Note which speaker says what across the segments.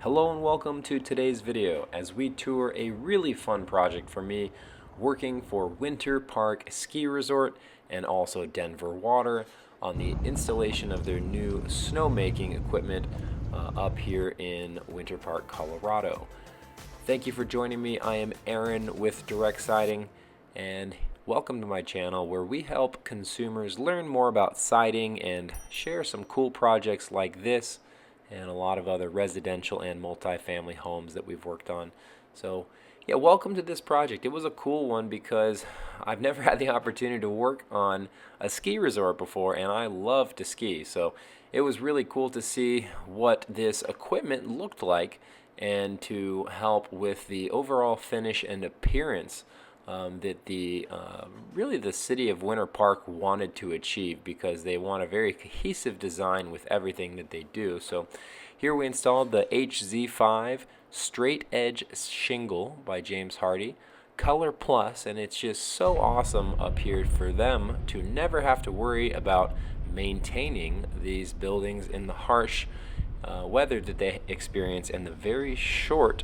Speaker 1: Hello and welcome to today's video as we tour a really fun project for me working for Winter Park Ski Resort and also Denver Water on the installation of their new snowmaking equipment up here in Winter Park, Colorado. Thank you for joining me. I am Aaron with Direct Siding, and welcome to my channel where we help consumers learn more about siding and share some cool projects like this and a lot of other residential and multifamily homes that we've worked on. So yeah, welcome to this project. It was a cool one because I've never had the opportunity to work on a ski resort before, and I love to ski. So it was really cool to see what this equipment looked like and to help with the overall finish and appearance that really the city of Winter Park wanted to achieve, because they want a very cohesive design with everything that they do. So here we installed the HZ5 straight edge shingle by James Hardie Color Plus, and it's just so awesome up here for them to never have to worry about maintaining these buildings in the harsh weather that they experience and the very short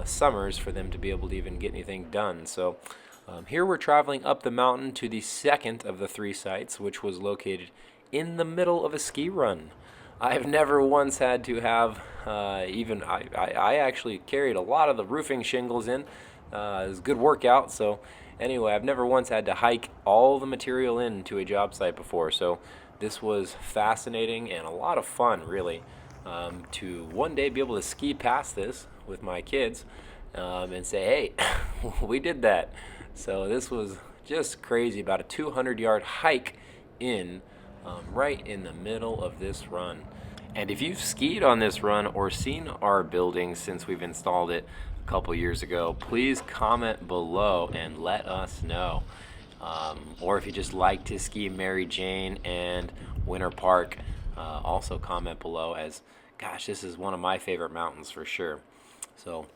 Speaker 1: summers for them to be able to even get anything done. So here we're traveling up the mountain to the second of the three sites, which was located in the middle of a ski run. I've never once had to have I actually carried a lot of the roofing shingles in. It was a good workout. So anyway, I've never once had to hike all the material into a job site before. So this was fascinating and a lot of fun, really, to one day be able to ski past this with my kids and say, hey, we did that. So this was just crazy, about a 200-yard hike in right in the middle of this run. And if you've skied on this run or seen our building since we've installed it a couple years ago, please comment below and let us know. Or if you just like to ski Mary Jane and Winter Park, also comment below, as gosh, this is one of my favorite mountains for sure. So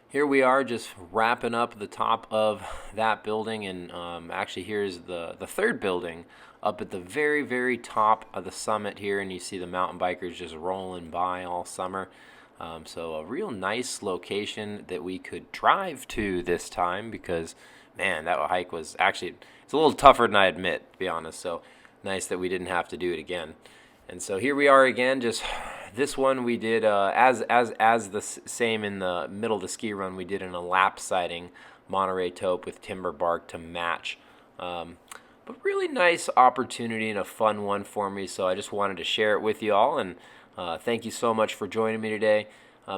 Speaker 1: here we are, just wrapping up the top of that building, and actually here's the third building up at the very, very top of the summit here, and you see the mountain bikers just rolling by all summer. So a real nice location that we could drive to this time, because man, that hike was actually, it's a little tougher than I admit, to be honest. So nice that we didn't have to do it again. And so here we are again, just this one we did as the same in the middle of the ski run. We did an elapsed siding Monterey taupe with timber bark to match. But really nice opportunity and a fun one for me, so I just wanted to share it with you all, and thank you so much for joining me today.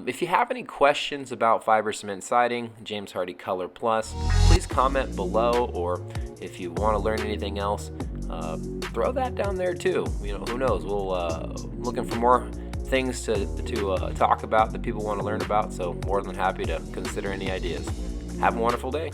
Speaker 1: If you have any questions about fiber cement siding, James Hardie Color Plus, please comment below, or if you want to learn anything else, throw that down there too. You know, who knows? We'll looking for more things to talk about that people want to learn about, so more than happy to consider any ideas. Have a wonderful day.